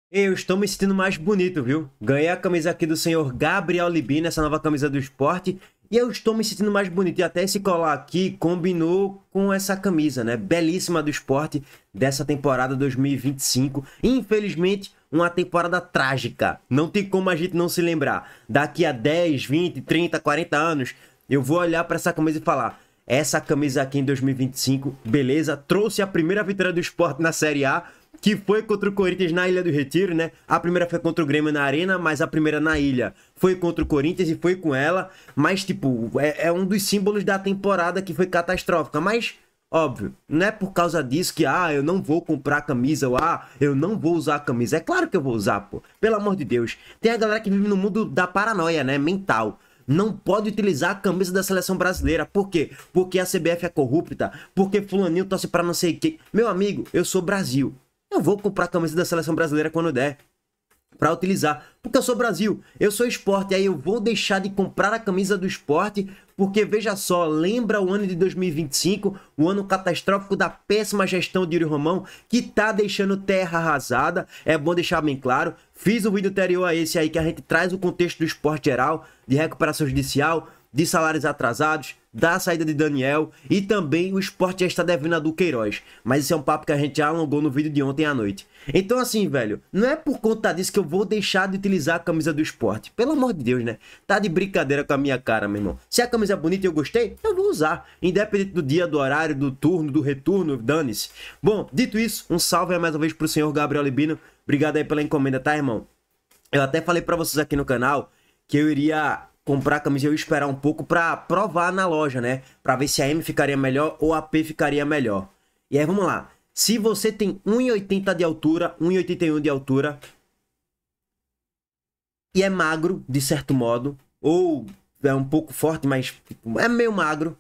Eu estou me sentindo mais bonito, viu? Ganhei a camisa aqui do senhor Gabriel Libino, essa nova camisa do esporte. E eu estou me sentindo mais bonito. E até esse colar aqui combinou com essa camisa, né? Belíssima do esporte dessa temporada 2025. Infelizmente, uma temporada trágica. Não tem como a gente não se lembrar. Daqui a 10, 20, 30, 40 anos, eu vou olhar para essa camisa e falar: essa camisa aqui em 2025, beleza, trouxe a primeira vitória do esporte na Série A, que foi contra o Corinthians na Ilha do Retiro, né? A primeira foi contra o Grêmio na Arena, mas a primeira na Ilha foi contra o Corinthians e foi com ela. Mas, tipo, é um dos símbolos da temporada que foi catastrófica. Mas, óbvio, não é por causa disso que, eu não vou comprar a camisa, ou, eu não vou usar a camisa. É claro que eu vou usar, pô. Pelo amor de Deus. Tem a galera que vive no mundo da paranoia, né? Mental. Não pode utilizar a camisa da seleção brasileira. Por quê? Porque a CBF é corrupta. Porque fulaninho torce pra não sei o quê. Meu amigo, eu sou Brasil. Eu vou comprar a camisa da seleção brasileira quando der para utilizar, porque eu sou Brasil, eu sou esporte, aí eu vou deixar de comprar a camisa do esporte, porque veja só, lembra o ano de 2025, o ano catastrófico da péssima gestão de Yuri Romão, que tá deixando terra arrasada. É bom deixar bem claro, fiz um vídeo anterior a esse aí que a gente traz o contexto do esporte geral, de recuperação judicial, de salários atrasados, da saída de Daniel, e também o esporte já está devendo a Duqueiroz. Mas esse é um papo que a gente já alongou no vídeo de ontem à noite. Então assim, velho, não é por conta disso que eu vou deixar de utilizar a camisa do esporte. Pelo amor de Deus, né? Tá de brincadeira com a minha cara, meu irmão. Se a camisa é bonita e eu gostei, eu vou usar. Independente do dia, do horário, do turno, do retorno, dane-se. Bom, dito isso, um salve aí mais uma vez pro senhor Gabriel Libino. Obrigado aí pela encomenda, tá, irmão? Eu até falei pra vocês aqui no canal que eu iria comprar a camisa e eu esperar um pouco pra provar na loja, né? Pra ver se a M ficaria melhor ou a P ficaria melhor. E aí, vamos lá. Se você tem 1,80 de altura, 1,81 de altura e é magro, de certo modo, ou é um pouco forte, mas é meio magro,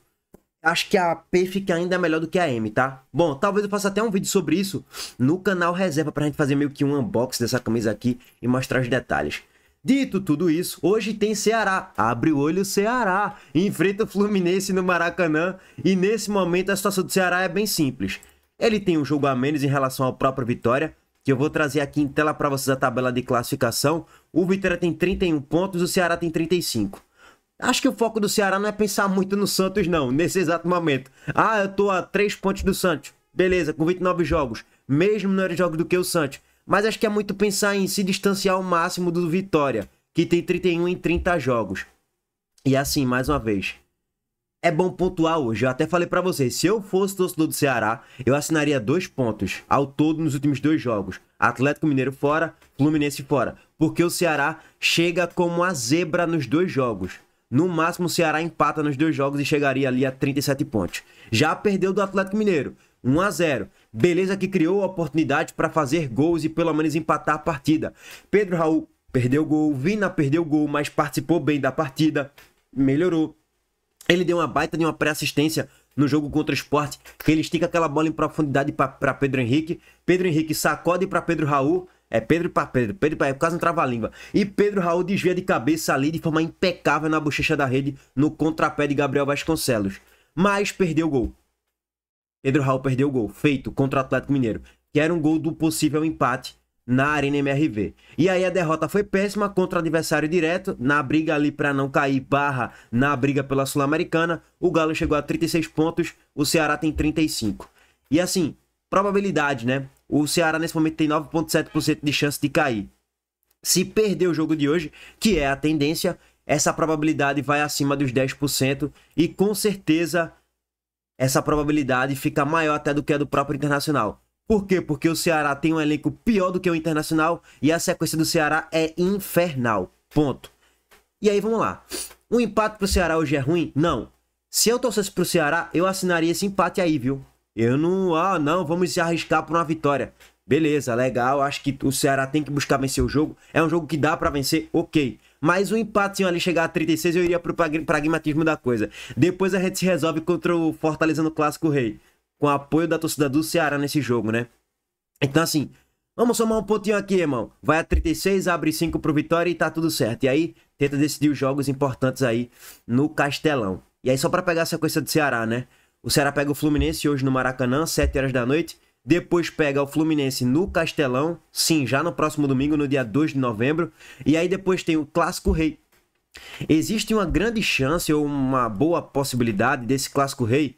acho que a P fica ainda melhor do que a M, tá? Bom, talvez eu faça até um vídeo sobre isso no canal Reserva pra gente fazer meio que um unboxing dessa camisa aqui e mostrar os detalhes. Dito tudo isso, hoje tem Ceará. Abre o olho, Ceará. Enfrenta o Fluminense no Maracanã. E nesse momento a situação do Ceará é bem simples. Ele tem um jogo a menos em relação ao próprio Vitória, que eu vou trazer aqui em tela para vocês a tabela de classificação. O Vitória tem 31 pontos, o Ceará tem 35. Acho que o foco do Ceará não é pensar muito no Santos, não, nesse exato momento. Eu tô a 3 pontos do Santos. Beleza, com 29 jogos. Mesmo menores jogos do que o Santos. Mas acho que é muito pensar em se distanciar ao máximo do Vitória, que tem 31 em 30 jogos. E assim, mais uma vez, é bom pontuar hoje. Eu até falei pra vocês, se eu fosse torcedor do Ceará, eu assinaria 2 pontos ao todo nos últimos 2 jogos. Atlético Mineiro fora, Fluminense fora. Porque o Ceará chega como a zebra nos 2 jogos. No máximo, o Ceará empata nos 2 jogos e chegaria ali a 37 pontos. Já perdeu do Atlético Mineiro, 1-0. Beleza que criou a oportunidade para fazer gols e pelo menos empatar a partida. Pedro Raul perdeu gol, Vina perdeu gol, mas participou bem da partida, melhorou. Ele deu uma baita de uma pré-assistência no jogo contra o Sport, que ele estica aquela bola em profundidade para Pedro Henrique. Pedro Henrique sacode para Pedro Raul. Pedro para Pedro, quase não trava a língua. E Pedro Raul desvia de cabeça ali de forma impecável na bochecha da rede no contrapé de Gabriel Vasconcelos. Mas perdeu o gol. Pedro Raul perdeu o gol, feito contra o Atlético Mineiro, que era um gol do possível empate na Arena MRV. E aí a derrota foi péssima contra o adversário direto, na briga ali para não cair barra na briga pela Sul-Americana. O Galo chegou a 36 pontos, o Ceará tem 35. E assim, probabilidade, né? O Ceará nesse momento tem 9,7% de chance de cair. Se perder o jogo de hoje, que é a tendência, essa probabilidade vai acima dos 10% e com certeza essa probabilidade fica maior até do que a do próprio Internacional. Por quê? Porque o Ceará tem um elenco pior do que o Internacional e a sequência do Ceará é infernal. Ponto. E aí, vamos lá. O empate pro Ceará hoje é ruim? Não. Se eu torcesse pro Ceará, eu assinaria esse empate aí, viu? Eu não... não, vamos se arriscar por uma vitória. Beleza, legal. Acho que o Ceará tem que buscar vencer o jogo. É um jogo que dá pra vencer, ok. Mas o empatezinho ali chegar a 36, eu iria pro pragmatismo da coisa. Depois a gente se resolve contra o Fortaleza no Clássico Rei. Com apoio da torcida do Ceará nesse jogo, né? Então assim, vamos somar um pontinho aqui, irmão. Vai a 36, abre 5 pro Vitória e tá tudo certo. E aí, tenta decidir os jogos importantes aí no Castelão. E aí, só pra pegar a sequência do Ceará, né? O Ceará pega o Fluminense hoje no Maracanã, 7 horas da noite. Depois pega o Fluminense no Castelão, sim, já no próximo domingo, no dia 2 de novembro. E aí depois tem o Clássico Rei. Existe uma grande chance ou uma boa possibilidade desse Clássico Rei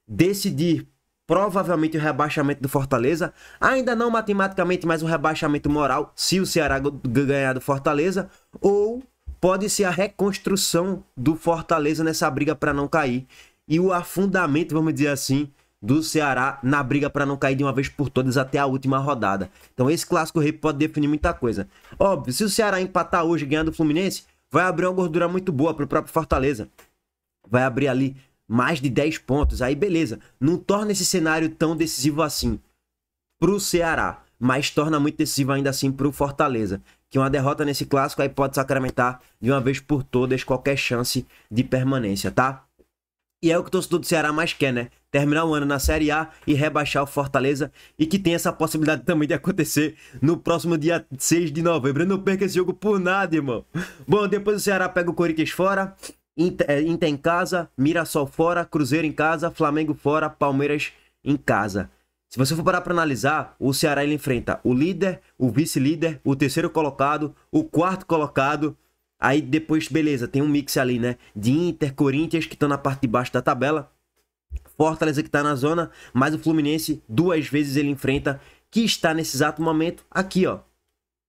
decidir provavelmente o rebaixamento do Fortaleza, ainda não matematicamente, mas o rebaixamento moral, se o Ceará ganhar do Fortaleza, ou pode ser a reconstrução do Fortaleza nessa briga para não cair, e o afundamento, vamos dizer assim, do Ceará na briga para não cair de uma vez por todas até a última rodada. Então esse Clássico Rei pode definir muita coisa. Óbvio, se o Ceará empatar hoje e ganhar do Fluminense, vai abrir uma gordura muito boa para o próprio Fortaleza. Vai abrir ali mais de 10 pontos, aí beleza. Não torna esse cenário tão decisivo assim pro Ceará, mas torna muito decisivo ainda assim pro Fortaleza. Que uma derrota nesse clássico aí pode sacramentar de uma vez por todas qualquer chance de permanência, tá? E é o que o torcedor do Ceará mais quer, né? Terminar o ano na Série A e rebaixar o Fortaleza. E que tem essa possibilidade também de acontecer no próximo dia 6 de novembro. Eu não perca esse jogo por nada, irmão. Bom, depois o Ceará pega o Corinthians fora. Inter em casa, Mirassol fora, Cruzeiro em casa, Flamengo fora, Palmeiras em casa. Se você for parar para analisar, o Ceará ele enfrenta o líder, o vice-líder, o terceiro colocado, o quarto colocado. Aí depois, beleza, tem um mix ali, né? De Inter, Corinthians, que estão na parte de baixo da tabela. Fortaleza que está na zona, mas o Fluminense duas vezes ele enfrenta, que está nesse exato momento aqui, ó,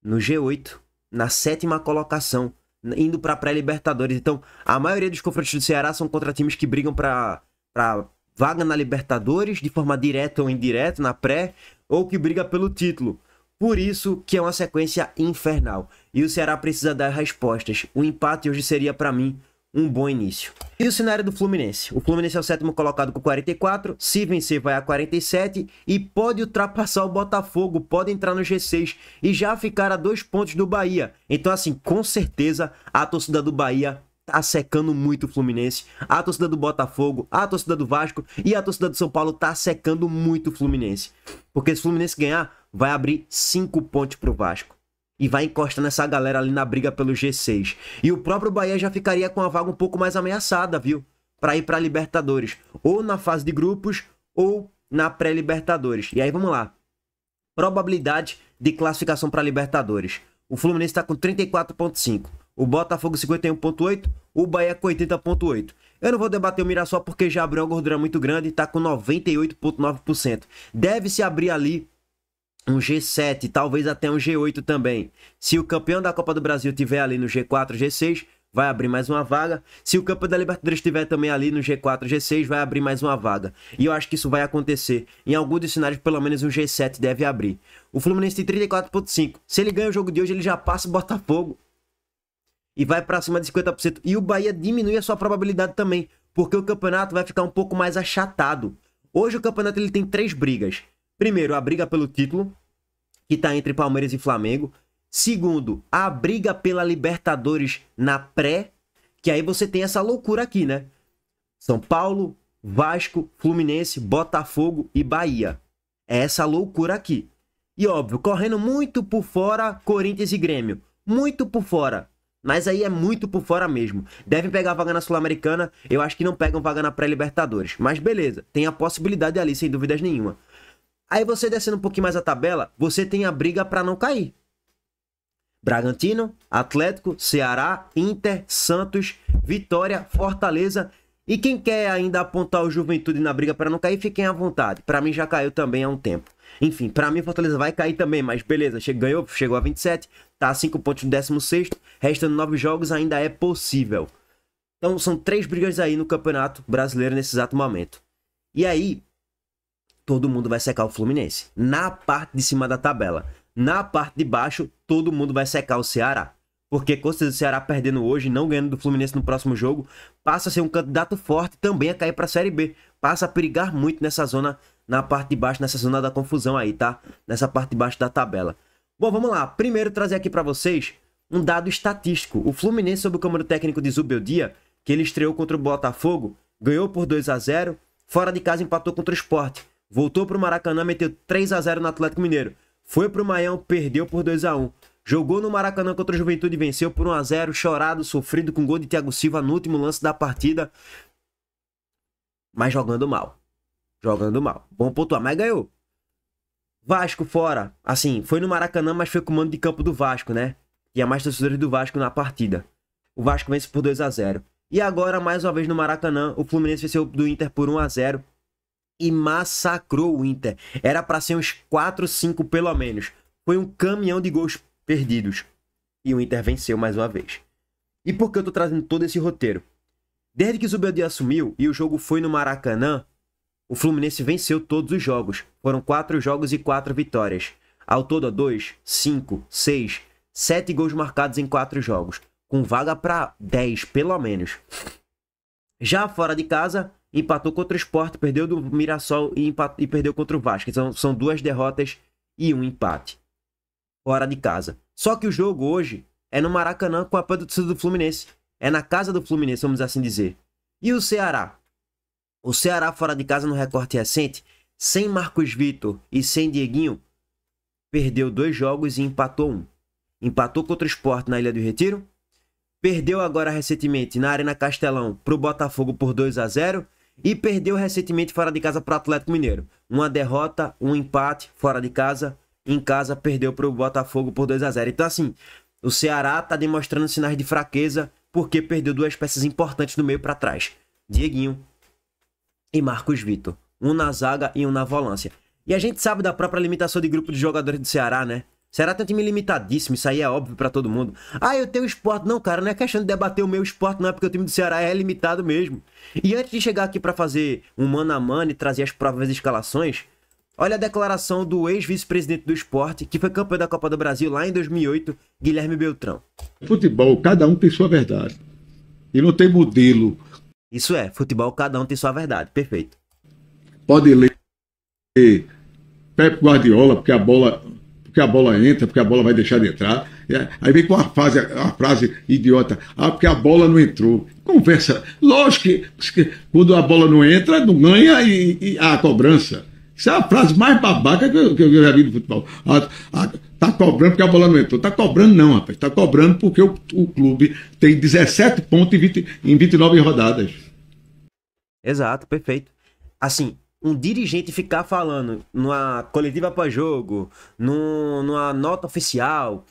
no G8, na 7ª colocação, indo para pré-Libertadores. Então, a maioria dos confrontos do Ceará são contra times que brigam para vaga na Libertadores, de forma direta ou indireta, na pré, ou que briga pelo título. Por isso que é uma sequência infernal. E o Ceará precisa dar respostas. O empate hoje seria, para mim, um bom início. E o cenário do Fluminense? O Fluminense é o 7º colocado com 44, se vencer vai a 47 e pode ultrapassar o Botafogo, pode entrar no G6 e já ficar a 2 pontos do Bahia. Então assim, com certeza a torcida do Bahia tá secando muito o Fluminense, a torcida do Botafogo, a torcida do Vasco e a torcida do São Paulo tá secando muito o Fluminense. Porque se o Fluminense ganhar, vai abrir 5 pontos pro Vasco. E vai encostando essa galera ali na briga pelo G6. E o próprio Bahia já ficaria com a vaga um pouco mais ameaçada, viu? Para ir para Libertadores. Ou na fase de grupos, ou na pré-Libertadores. E aí, vamos lá. Probabilidade de classificação para Libertadores. O Fluminense está com 34,5. O Botafogo 51,8. O Bahia com 80,8. Eu não vou debater o Mirassol porque já abriu uma gordura muito grande e está com 98,9%. Deve se abrir ali um G7, talvez até um G8 também. Se o campeão da Copa do Brasil estiver ali no G4, G6, vai abrir mais uma vaga. Se o campeão da Libertadores estiver também ali no G4, G6, vai abrir mais uma vaga. E eu acho que isso vai acontecer. Em algum dos cenários, pelo menos um G7 deve abrir. O Fluminense tem 34,5. Se ele ganha o jogo de hoje, ele já passa o Botafogo. E vai para cima de 50%. E o Bahia diminui a sua probabilidade também. Porque o campeonato vai ficar um pouco mais achatado. Hoje o campeonato ele tem 3 brigas. Primeiro, a briga pelo título, que está entre Palmeiras e Flamengo. Segundo, a briga pela Libertadores na pré, que aí você tem essa loucura aqui, né? São Paulo, Vasco, Fluminense, Botafogo e Bahia. É essa loucura aqui. E óbvio, correndo muito por fora, Corinthians e Grêmio. Muito por fora. Mas aí é muito por fora mesmo. Devem pegar vaga na Sul-Americana. Eu acho que não pegam vaga na pré-Libertadores. Mas beleza, tem a possibilidade ali, sem dúvidas nenhuma. Aí você descendo um pouquinho mais a tabela, você tem a briga para não cair. Bragantino, Atlético, Ceará, Inter, Santos, Vitória, Fortaleza. E quem quer ainda apontar o Juventude na briga para não cair, fiquem à vontade. Para mim já caiu também há um tempo. Enfim, para mim Fortaleza vai cair também, mas beleza, chegou a 27, tá a 5 pontos no 16º, restando 9 jogos, ainda é possível. Então são 3 brigas aí no Campeonato Brasileiro nesse exato momento. E aí, todo mundo vai secar o Fluminense. Na parte de cima da tabela. Na parte de baixo, todo mundo vai secar o Ceará. Porque com certeza o Ceará perdendo hoje, não ganhando do Fluminense no próximo jogo, passa a ser um candidato forte também a cair para a Série B. Passa a perigar muito nessa zona, na parte de baixo, nessa zona da confusão aí, tá? Nessa parte de baixo da tabela. Bom, vamos lá. Primeiro trazer aqui para vocês um dado estatístico. O Fluminense, sob o comando técnico de Zubeldia, que ele estreou contra o Botafogo, ganhou por 2-0, fora de casa empatou contra o Sport. Voltou para o Maracanã, meteu 3-0 no Atlético Mineiro. Foi para o Maião, perdeu por 2-1. Jogou no Maracanã contra o Juventude e venceu por 1-0, chorado, sofrido, com gol de Thiago Silva no último lance da partida. Mas jogando mal. Jogando mal. Bom pontuar, mas ganhou. Vasco fora. Assim, foi no Maracanã, mas foi com o mando de campo do Vasco, né? Tinha mais torcedores do Vasco na partida. O Vasco vence por 2-0. E agora, mais uma vez no Maracanã, o Fluminense venceu do Inter por 1-0 e massacrou o Inter. Era pra ser uns 4, 5 pelo menos. Foi um caminhão de gols perdidos. E o Inter venceu mais uma vez. E por que eu tô trazendo todo esse roteiro? Desde que o Zubeldia assumiu e o jogo foi no Maracanã, o Fluminense venceu todos os jogos. Foram 4 jogos e 4 vitórias. Ao todo, 2, 5, 6, 7 gols marcados em 4 jogos. Com vaga para 10, pelo menos. Já fora de casa, empatou contra o Sport, perdeu do Mirassol e perdeu contra o Vasco. Então, são 2 derrotas e 1 empate. Fora de casa. Só que o jogo hoje é no Maracanã com a apoio do Fluminense. É na casa do Fluminense, vamos assim dizer. E o Ceará? O Ceará fora de casa no recorte recente, sem Marcos Vitor e sem Dieguinho, perdeu 2 jogos e empatou 1. Empatou contra o Sport na Ilha do Retiro. Perdeu agora recentemente na Arena Castelão para o Botafogo por 2-0. E perdeu recentemente fora de casa para o Atlético Mineiro. Uma derrota, um empate fora de casa. Em casa perdeu para o Botafogo por 2-0. Então assim, o Ceará está demonstrando sinais de fraqueza porque perdeu 2 peças importantes do meio para trás. Dieguinho e Marcos Vitor. Um na zaga e um na volância. E a gente sabe da própria limitação de grupo de jogadores do Ceará, né? O Ceará tem um time limitadíssimo, isso aí é óbvio pra todo mundo. Ah, eu tenho Sport. Não, cara, não é questão de debater o meu Sport, não, é porque o time do Ceará é limitado mesmo. E antes de chegar aqui pra fazer um mano a mano e trazer as provas e escalações, olha a declaração do ex-vice-presidente do Sport, que foi campeão da Copa do Brasil lá em 2008, Guilherme Beltrão. Futebol, cada um tem sua verdade. E não tem modelo. Isso é, futebol, cada um tem sua verdade, perfeito. Pode ler Pep Guardiola, porque a bola entra, porque a bola vai deixar de entrar. Aí vem com a frase idiota, porque a bola não entrou. Conversa. Lógico que quando a bola não entra, não ganha e a cobrança. Isso é a frase mais babaca que eu já vi no futebol. Tá cobrando porque a bola não entrou. Tá cobrando não, rapaz. Tá cobrando porque o clube tem 17 pontos em 29 rodadas. Exato, perfeito. Assim, um dirigente ficar falando numa coletiva pós-jogo, numa nota oficial,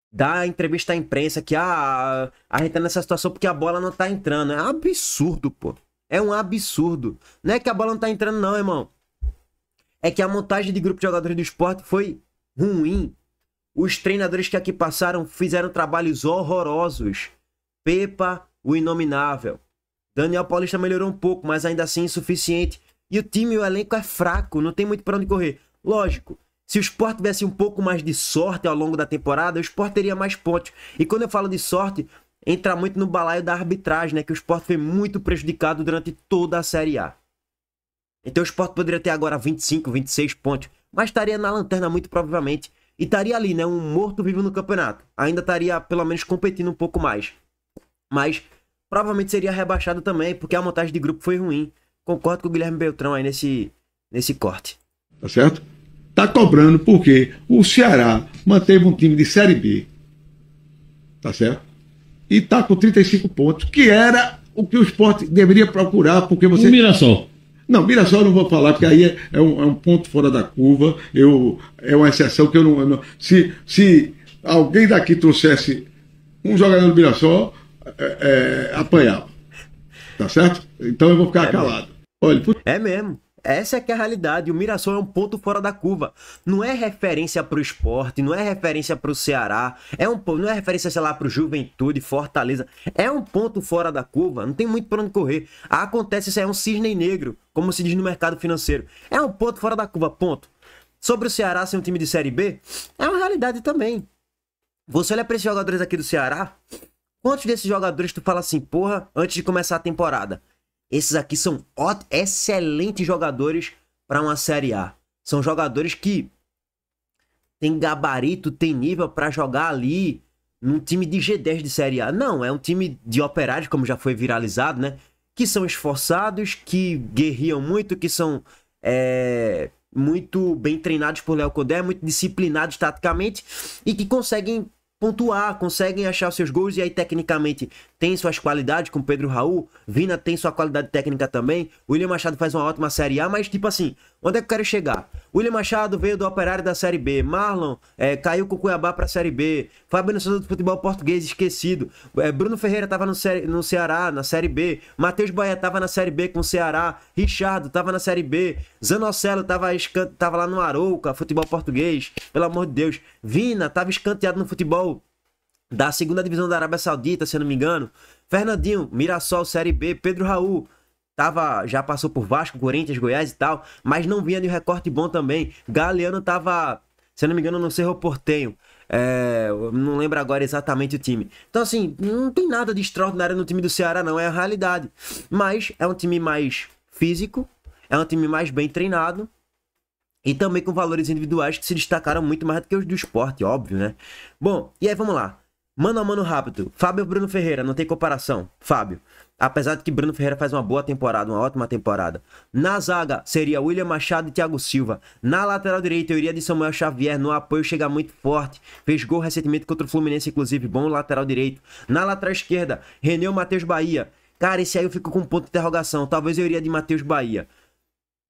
dar entrevista à imprensa que a gente tá nessa situação porque a bola não tá entrando. É um absurdo, pô. É um absurdo. Não é que a bola não tá entrando não, irmão. É que a montagem de grupo de jogadores do Sport foi ruim. Os treinadores que aqui passaram fizeram trabalhos horrorosos. Pepa, o inominável. Daniel Paulista melhorou um pouco, mas ainda assim insuficiente. E o time, o elenco é fraco, não tem muito pra onde correr. Lógico, se o Sport tivesse um pouco mais de sorte ao longo da temporada, o Sport teria mais pontos. E quando eu falo de sorte, entra muito no balaio da arbitragem, né? Que o Sport foi muito prejudicado durante toda a Série A. Então o Sport poderia ter agora 25, 26 pontos, mas estaria na lanterna muito provavelmente. E estaria ali, né? Um morto-vivo no campeonato. Ainda estaria, pelo menos, competindo um pouco mais. Mas provavelmente seria rebaixado também, porque a montagem de grupo foi ruim. Concordo com o Guilherme Beltrão aí nesse corte. Tá certo? Tá cobrando porque o Ceará manteve um time de Série B. Tá certo? E tá com 35 pontos, que era o que o Sport deveria procurar, porque você... O Mirassol. Não, Mirassol eu não vou falar, porque aí é um ponto fora da curva. É uma exceção que eu não... Se alguém daqui trouxesse um jogador do Mirassol, apanhava. Tá certo? Então eu vou ficar calado. Olha, é mesmo. Essa é que é a realidade. O Mirassol é um ponto fora da curva. Não é referência pro Sport, não é referência pro Ceará, não é referência, sei lá, pro Juventude, Fortaleza. É um ponto fora da curva, não tem muito pra onde correr. Acontece, isso é um cisne negro, como se diz no mercado financeiro. É um ponto fora da curva, ponto. Sobre o Ceará ser um time de Série B, é uma realidade também. Você olha pra esses jogadores aqui do Ceará, quantos desses jogadores tu fala assim, porra, antes de começar a temporada? Esses aqui são excelentes jogadores para uma Série A. São jogadores que têm gabarito, têm nível para jogar ali num time de G10 de Série A. Não, é um time de operários, como já foi viralizado, né? Que são esforçados, que guerriam muito, que são muito bem treinados por Léo Condé, muito disciplinados taticamente e que conseguem pontuar, conseguem achar os seus gols e aí tecnicamente tem suas qualidades, com Pedro Raul. Vina tem sua qualidade técnica também. William Machado faz uma ótima Série A, mas tipo assim, onde é que eu quero chegar? William Machado veio do Operário da Série B. Marlon caiu com o Cuiabá pra Série B. Fabiano Souza do futebol português, esquecido. Bruno Ferreira tava no Ceará, na Série B. Matheus Bahia tava na Série B com o Ceará. Richardo tava na Série B. Zanocelo tava lá no Arouca, futebol português. Pelo amor de Deus. Vina tava escanteado no futebol da segunda divisão da Arábia Saudita, se eu não me engano. Fernandinho, Mirassol, Série B. Pedro Raul já passou por Vasco, Corinthians, Goiás e tal, mas não vinha de um recorte bom também. Galeano tava, se eu não me engano, no Cerro Porteño. Eu não lembro agora exatamente o time. Então assim, não tem nada de extraordinário no time do Ceará, não, é a realidade. Mas é um time mais físico, é um time mais bem treinado e também com valores individuais que se destacaram muito mais do que os do Sport, óbvio, né? Bom, e aí vamos lá. Mano a mano rápido. Fábio Bruno Ferreira, não tem comparação. Fábio. Apesar de que Bruno Ferreira faz uma boa temporada, uma ótima temporada. Na zaga, seria William Machado e Thiago Silva. Na lateral direita, eu iria de Samuel Xavier. No apoio, chega muito forte. Fez gol recentemente contra o Fluminense, inclusive. Bom lateral direito. Na lateral esquerda, Renê ou Matheus Bahia. Cara, esse aí eu fico com um ponto de interrogação. Talvez eu iria de Matheus Bahia.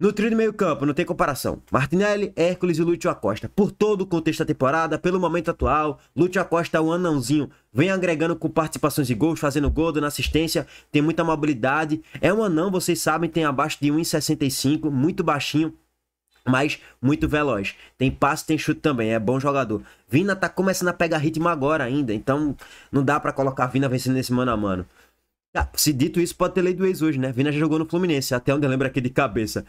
No trio de meio campo, não tem comparação. Martinelli, Hércules e Lúcio Acosta. Por todo o contexto da temporada, pelo momento atual, Lúcio Acosta é um anãozinho. Vem agregando com participações e gols, fazendo gol, dando assistência, tem muita mobilidade. É um anão, vocês sabem, tem abaixo de 1,65, muito baixinho, mas muito veloz. Tem passe, tem chute também, é bom jogador. Vina tá começando a pegar ritmo agora ainda, então não dá pra colocar Vina vencendo nesse mano a mano. Se dito isso, pode ter lei do ex hoje, né? Vina já jogou no Fluminense, até onde eu lembro aqui de cabeça.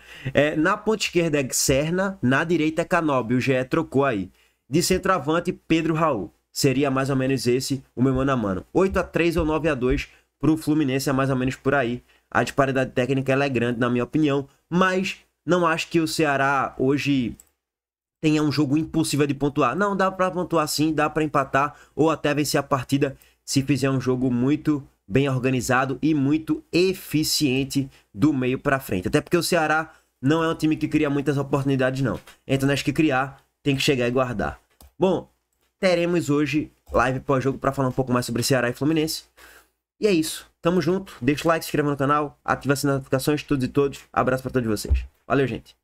Na ponta esquerda é Serna, na direita é Canóbio, o GE trocou aí. De centroavante, Pedro Raul. Seria mais ou menos esse o meu mano a mano. 8-3 ou 9-2 pro Fluminense é mais ou menos por aí. A disparidade técnica ela é grande, na minha opinião, mas não acho que o Ceará hoje tenha um jogo impossível de pontuar. Não, dá pra pontuar sim, dá pra empatar ou até vencer a partida se fizer um jogo muito bem organizado e muito eficiente do meio para frente. Até porque o Ceará não é um time que cria muitas oportunidades, não. Então, nas que criar, tem que chegar e guardar. Bom, teremos hoje live pós-jogo para falar um pouco mais sobre Ceará e Fluminense. E é isso. Tamo junto. Deixa o like, se inscreva no canal, ativa as notificações, todos e todos. Abraço para todos vocês. Valeu, gente.